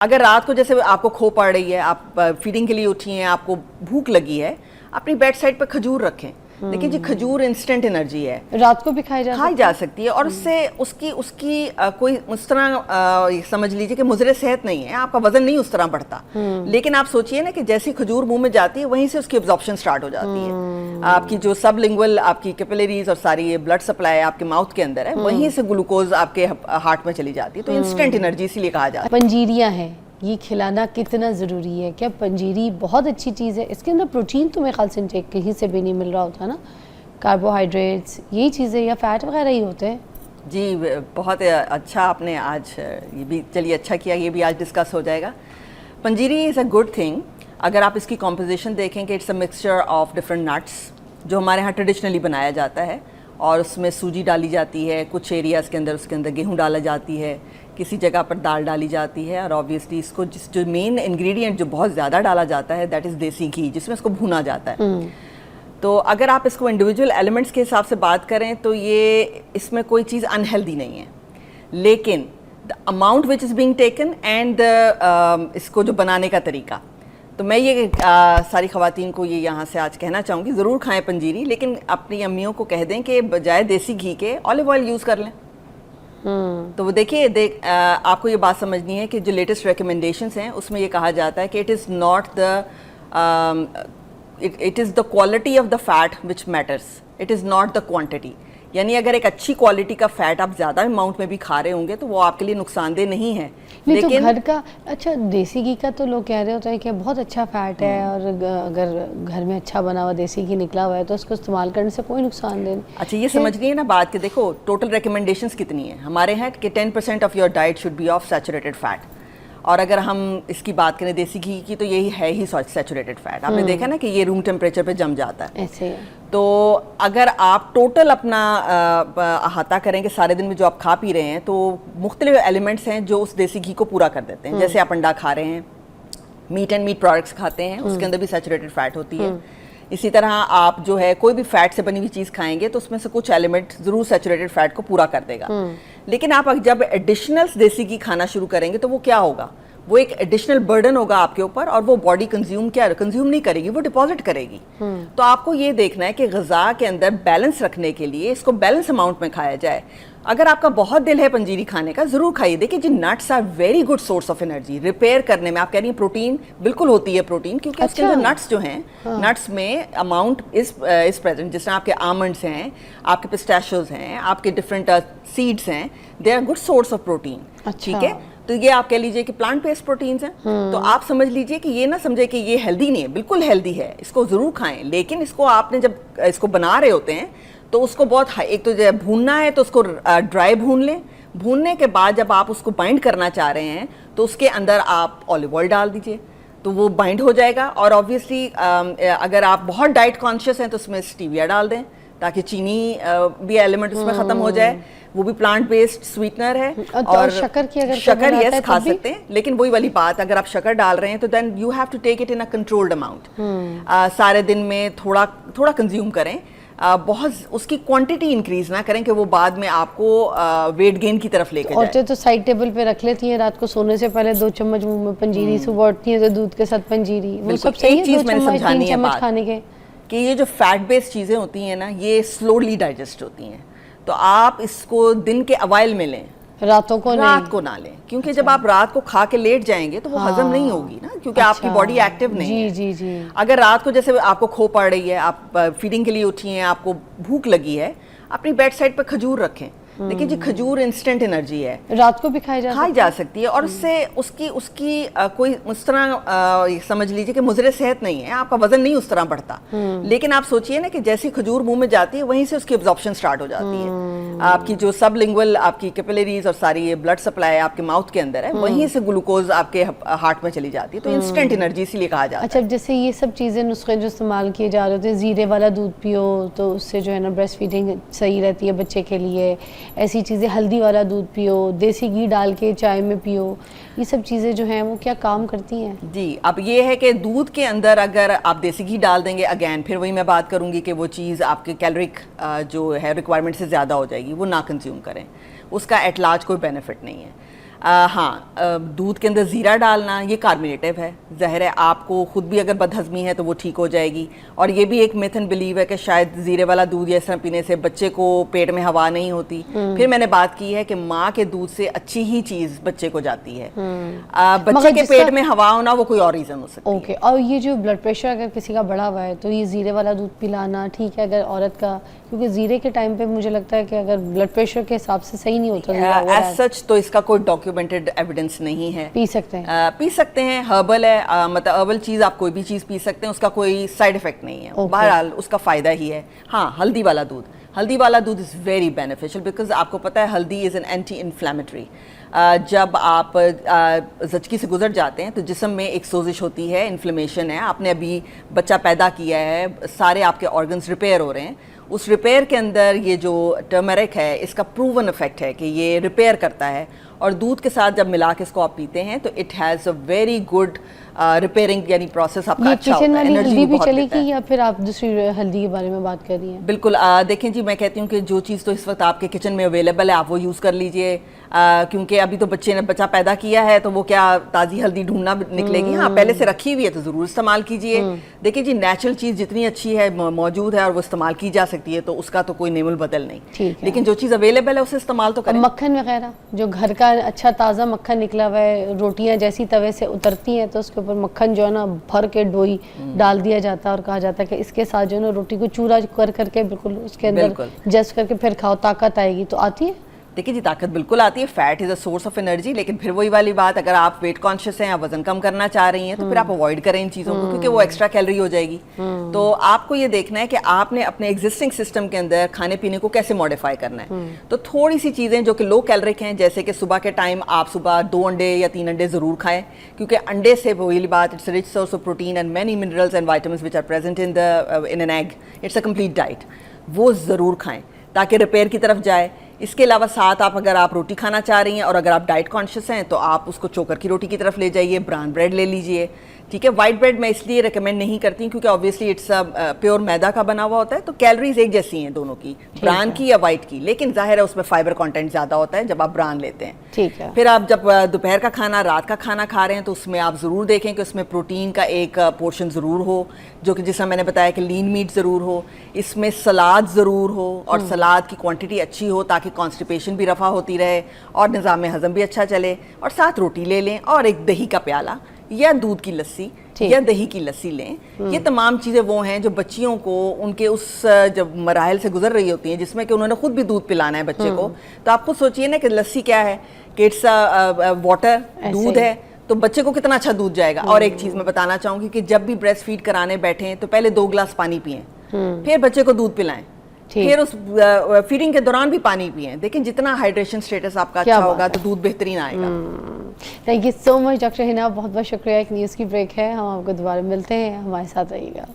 अगर रात को जैसे आपको खो पड़ रही है, आप फीडिंग के लिए उठी हैं, आपको भूख लगी है, अपनी बेड साइड पर खजूर रखें। देखिए जी, खजूर इंस्टेंट एनर्जी है, रात को भी खाई जा सकती है और उससे उसकी कोई उस तरह समझ लीजिए कि मुज़र सेहत नहीं है, आपका वजन नहीं उस तरह बढ़ता। लेकिन आप सोचिए ना कि जैसी खजूर मुंह में जाती है वहीं से उसकी एब्जॉर्प्शन स्टार्ट हो जाती है। आपकी जो सबलिंगुअल आपकी कैपिलरीज और सारी ये ब्लड सप्लाई आपके माउथ के अंदर है, वहीं से ग्लूकोज आपके हार्ट में चली जाती है। तो इंस्टेंट एनर्जी इसीलिए कहा जाता है। पंजीरियां हैं, ये खिलाना कितना ज़रूरी है? क्या पंजीरी बहुत अच्छी चीज़ है? इसके अंदर प्रोटीन तो मेरे ख्याल से कहीं से भी नहीं मिल रहा होता ना, कार्बोहाइड्रेट्स यही चीज़ें या फैट वगैरह ही होते हैं। जी, बहुत अच्छा आपने आज ये भी, चलिए अच्छा किया, ये भी आज डिस्कस हो जाएगा। पंजीरी इज़ अ गुड थिंग। अगर आप इसकी कॉम्पोजिशन देखें कि it's a mixture of different nuts जो हमारे यहाँ ट्रेडिशनली बनाया जाता है, और उसमें सूजी डाली जाती है, कुछ एरियाज़ के अंदर उसके अंदर गेहूँ डाला जाती है, किसी जगह पर दाल डाली जाती है, और ऑब्वियसली इसको जो मेन इंग्रेडिएंट जो बहुत ज़्यादा डाला जाता है दैट इज़ देसी घी, जिसमें इसको भुना जाता है। तो अगर आप इसको इंडिविजुअल एलिमेंट्स के हिसाब से बात करें तो ये इसमें कोई चीज़ अनहेल्दी नहीं है, लेकिन the amount which is being taken and इसको जो बनाने का तरीका, तो मैं ये सारी ख़वातीन को ये यहाँ से आज कहना चाहूँगी, ज़रूर खाएं पंजीरी, लेकिन अपनी अम्मियों को कह दें कि बजाय देसी घी के ऑलिव ऑयल यूज़ कर लें। तो वो देखिए आपको ये बात समझनी है कि जो लेटेस्ट रिकमेंडेशंस हैं उसमें ये कहा जाता है कि it is not the it is the quality of the fat which matters, it is not the quantity. यानी अगर एक अच्छी क्वालिटी का फैट आप ज़्यादा अमाउंट में भी खा रहे होंगे तो वो आपके लिए नुकसानदेह नहीं है। लेकिन तो घर का अच्छा देसी घी का तो लोग कह रहे होते हैं कि बहुत अच्छा फैट है, और अगर घर में अच्छा बना हुआ देसी घी निकला हुआ है तो उसको इस्तेमाल करने से कोई नुकसान नहीं। अच्छा, ये समझनी है ना बात कि देखो टोटल रिकमेंडेशंस कितनी है हमारे यहाँ कि 10% of your diet should be of saturated fat, और अगर हम इसकी बात करें देसी घी की तो यही है ही सैचुरेटेड फैट। आपने देखा ना कि ये रूम टेम्परेचर पे जम जाता है ऐसे। तो अगर आप टोटल अपना अहाता करें कि सारे दिन में जो आप खा पी रहे हैं, तो मुख्तलिफ एलिमेंट्स हैं जो उस देसी घी को पूरा कर देते हैं। जैसे आप अंडा खा रहे हैं, मीट एंड मीट प्रोडक्ट्स खाते हैं, उसके अंदर भी सैचुरेटेड फैट होती है। इसी तरह आप जो है कोई भी फैट से बनी हुई चीज़ खाएंगे तो उसमें से कुछ एलिमेंट ज़रूर सैचुरेटेड फैट को पूरा कर देगा। लेकिन आप जब एडिशनल देसी घी खाना शुरू करेंगे तो वो क्या होगा, वो एक एडिशनल बर्डन होगा आपके ऊपर, और वो बॉडी कंज्यूम नहीं करेगी, वो डिपॉजिट करेगी। तो आपको ये देखना है कि ग़िज़ा के अंदर बैलेंस रखने के लिए इसको बैलेंस अमाउंट में खाया जाए। अगर आपका बहुत दिल है पंजीरी खाने का, ज़रूर खाइए। देखिए जी, nuts are very good source of energy repair करने में। आप कह रही हैं प्रोटीन, बिल्कुल होती है प्रोटीन, क्योंकि उसके अंदर नट्स जो हैं, नट्स में अमाउंट इज प्रेजेंट। जिस तरह आपके आमंड्स हैं, आपके पिस्ताशियोज हैं, आपके डिफरेंट सीड्स हैं, they are good source of protein. ठीक है, तो ये आप कह लीजिए कि प्लांट बेस्ड प्रोटीन्स हैं। तो आप समझ लीजिए कि ये ना समझे कि ये हेल्दी नहीं है, बिल्कुल हेल्दी है, इसको ज़रूर खाएं। लेकिन इसको आपने जब इसको बना रहे होते हैं तो उसको बहुत एक तो जब भूनना है तो उसको ड्राई भून लें। भूनने के बाद जब आप उसको बाइंड करना चाह रहे हैं तो उसके अंदर आप ऑलिव ऑयल डाल दीजिए, तो वो बाइंड हो जाएगा। और ऑब्वियसली अगर आप बहुत डाइट कॉन्शियस हैं तो उसमें स्टीविया डाल दें, ताकि चीनी भी एलिमेंट उसमें ख़त्म हो जाए। वो भी प्लांट बेस्ड स्वीटनर है। और शक्कर की अगर शक्कर यस खा सकते हैं, लेकिन वही वाली बात, अगर आप शक्कर डाल रहे हैं तो then you have to take it in a controlled amount. सारे दिन में थोड़ा थोड़ा कंज्यूम करें, बहुत उसकी क्वांटिटी इंक्रीज ना करें कि वो बाद में आपको वेट गेन की तरफ लेकर जाए। औरतें तो साइड टेबल पे रख लेती हैं रात को सोने से पहले 2 चम्मच मुंह में पंजीरी, सुबह उठती हैं तो दूध के साथ पंजीरी। वो सब सही है, 2 चम्मच 3 चम्मच खाने के। कि ये जो फैट बेस्ड चीज़ें होती हैं ना, ये स्लोली डाइजेस्ट होती हैं, तो आप इसको दिन के अवाइल में लें, रात को ना लें। क्योंकि जब आप रात को खा के लेट जाएंगे तो वो हजम नहीं होगी ना, क्योंकि आपकी बॉडी एक्टिव नहीं है। जी। अगर रात को जैसे आपको खो पड़ रही है, आप फीडिंग के लिए उठी हैं, आपको भूख लगी है, अपनी बेड साइड पर खजूर रखें। देखिए जी, खजूर इंस्टेंट एनर्जी है, रात को भी खाई जा सकती है, और उससे उसकी कोई उस तरह समझ लीजिए कि मुज़र सेहत नहीं है, आपका वजन नहीं उस तरह बढ़ता। लेकिन आप सोचिए ना कि जैसी खजूर मुंह में जाती है वहीं से उसकी एब्जॉर्प्शन स्टार्ट हो जाती है। आपकी जो सबलिंगुअल आपकी कैपिलरीज और सारी ये ब्लड सप्लाई आपके माउथ के अंदर है, वहीं से ग्लूकोज आपके हार्ट में चली जाती है। तो इंस्टेंट एनर्जी इसीलिए कहा जाता है। अच्छा, जैसे ये सब चीज़ें नुस्खे जो इस्तेमाल किए जा रहे होते हैं, जीरे वाला दूध पियो तो उससे जो है ना ब्रेस्ट फीडिंग सही रहती है बच्चे के लिए, ऐसी चीज़ें हल्दी वाला दूध पियो, देसी घी डाल के चाय में पियो, ये सब चीज़ें जो हैं वो क्या काम करती हैं? जी, अब ये है कि दूध के अंदर अगर आप देसी घी डाल देंगे, अगेन फिर वही मैं बात करूँगी कि वो चीज़ आपके कैलोरिक जो है रिक्वायरमेंट से ज़्यादा हो जाएगी, वो ना कंज्यूम करें, उसका एट लार्ज कोई बेनिफिट नहीं है। हाँ, दूध के अंदर ज़ीरा डालना ये कार्बोनेटिव है, ज़ाहिर है आपको खुद भी अगर बदहज़मी है तो वो ठीक हो जाएगी। और ये भी एक मिथ एंड बिलीव है कि शायद ज़ीरे वाला दूध या इस तरह पीने से बच्चे को पेट में हवा नहीं होती। फिर मैंने बात की है कि माँ के दूध से अच्छी ही चीज़ बच्चे को जाती है। बच्चे के पेट में हवा होना वो कोई और रीज़न हो सकती है। ओके, और ये जो ब्लड प्रेशर अगर किसी का बढ़ा हुआ है तो ये ज़ीरे वाला दूध पिलाना ठीक है अगर औरत का, क्योंकि ज़ीरे के टाइम पे मुझे लगता है कि अगर ब्लड प्रेशर के हिसाब से सही नहीं होता एज सच तो इसका कोई डॉक्यूमेंटेड एविडेंस नहीं है। पी सकते हैं पी सकते हैं, हर्बल है, मतलब हर्बल चीज़ आप कोई भी चीज़ पी सकते हैं, उसका कोई साइड इफेक्ट नहीं है। बहरहाल उसका फ़ायदा ही है। हाँ, हल्दी वाला दूध इज़ वेरी बेनिफिशियल बिकॉज आपको पता है हल्दी इज़ एन एंटी इन्फ्लेमेटरी। जब आप ज़चकी से गुजर जाते हैं तो जिस्म में एक सोजिश होती है, इन्फ्लेमेशन है, आपने अभी बच्चा पैदा किया है, सारे आपके ऑर्गन्स रिपेयर हो रहे हैं, उस रिपेयर के अंदर ये जो टर्मरिक है इसका प्रूवन इफेक्ट है कि ये रिपेयर करता है। और दूध के साथ जब मिला के इसको आप पीते हैं तो it has a very good repairing यानी प्रोसेस आपका अच्छा होता है। एनर्जी भी चलेगी या फिर आप दूसरी हल्दी के बारे में बात कर रही हैं? बिल्कुल, देखें जी, मैं कहती हूँ कि जो चीज़ तो इस वक्त आपके किचन में अवेलेबल है आप वो यूज़ कर लीजिए, क्योंकि अभी तो बच्चे ने बच्चा पैदा किया है तो वो क्या ताज़ी हल्दी ढूंढना निकलेगी। हाँ, पहले से रखी हुई है तो ज़रूर इस्तेमाल कीजिए। देखिए जी, नेचुरल चीज़ जितनी अच्छी है मौजूद है और वो इस्तेमाल की जा सकती है तो उसका तो कोई नेमुल बदल नहीं, लेकिन जो चीज़ अवेलेबल है उसे इस्तेमाल तो करें। मक्खन वगैरह जो घर का अच्छा ताज़ा मक्खन निकला हुआ है, रोटियां जैसी तवे से उतरती हैं तो उसके ऊपर मक्खन जो है ना भर के डोई डाल दिया जाता है और कहा जाता है कि इसके साथ जो है ना रोटी को चूरा कर करके बिल्कुल उसके अंदर जस्ट करके फिर खाओ, ताकत आएगी। तो आती है? देखिए जी, ताकत बिल्कुल आती है, fat is a source of energy, लेकिन फिर वही वाली बात, अगर आप वेट कॉन्शियस हैं या वजन कम करना चाह रही हैं तो फिर आप अवॉइड करें इन चीज़ों को, क्योंकि वो एक्स्ट्रा कैलोरी हो जाएगी। तो आपको ये देखना है कि आपने अपने एग्जिस्टिंग सिस्टम के अंदर खाने पीने को कैसे मॉडिफाई करना है। तो थोड़ी सी चीज़ें जो कि लो कैलोरिक हैं, जैसे कि सुबह के टाइम आप सुबह 2 अंडे या 3 अंडे ज़रूर खाएं, क्योंकि अंडे से वही बात, it's rich source of protein and many minerals and vitamins which are present in an egg, it's a complete diet, वो ज़रूर खाएं ताकि रिपेयर की तरफ जाए। इसके अलावा साथ आप अगर आप रोटी खाना चाह रही हैं और अगर आप डाइट कॉन्शियस हैं तो आप उसको चोकर की रोटी की तरफ ले जाइए, ब्राउन ब्रेड ले लीजिए, ठीक है। वाइट ब्रेड मैं इसलिए रिकमेंड नहीं करती क्योंकि ऑब्वियसली इट्स प्योर मैदा का बना हुआ होता है, तो कैलोरीज एक जैसी हैं दोनों की, ब्राउन की या वाइट की, लेकिन जाहिर है उसमें फाइबर कंटेंट ज़्यादा होता है जब आप ब्राउन लेते हैं। ठीक है। फिर आप जब दोपहर का खाना, रात का खाना खा रहे हैं तो उसमें आप ज़रूर देखें कि उसमें प्रोटीन का एक पोर्शन ज़रूर हो, जो कि जिसमें मैंने बताया कि लीन मीट ज़रूर हो, इसमें सलाद ज़रूर हो और सलाद की क्वांटिटी अच्छी हो ताकि कॉन्स्टिपेशन भी रफ़ा होती रहे और निज़ाम हज़म भी अच्छा चले। और साथ रोटी ले लें और एक दही का प्याला या दूध की लस्सी या दही की लस्सी लें। ये तमाम चीज़ें वो हैं जो बच्चियों को उनके उस जब मराहल से गुजर रही होती हैं जिसमें कि उन्होंने खुद भी दूध पिलाना है बच्चे को, तो आप खुद सोचिए ना कि लस्सी क्या है, कि इट्स वाटर, दूध है, तो बच्चे को कितना अच्छा दूध जाएगा। और एक चीज़ मैं बताना चाहूँगी कि जब भी ब्रेस्ट फीड कराने बैठें तो पहले 2 गिलास पानी पिएं, फिर बच्चे को दूध पिलाएं, फिर उस फीडिंग के दौरान भी पानी पिएं। लेकिन जितना हाइड्रेशन स्टेटस आपका अच्छा होगा तो दूध बेहतरीन आएगा। Thank you so much doctor Hina, बहुत बहुत शुक्रिया। एक न्यूज़ की ब्रेक है, हम आपको दोबारा मिलते हैं, हमारे साथ रहिएगा।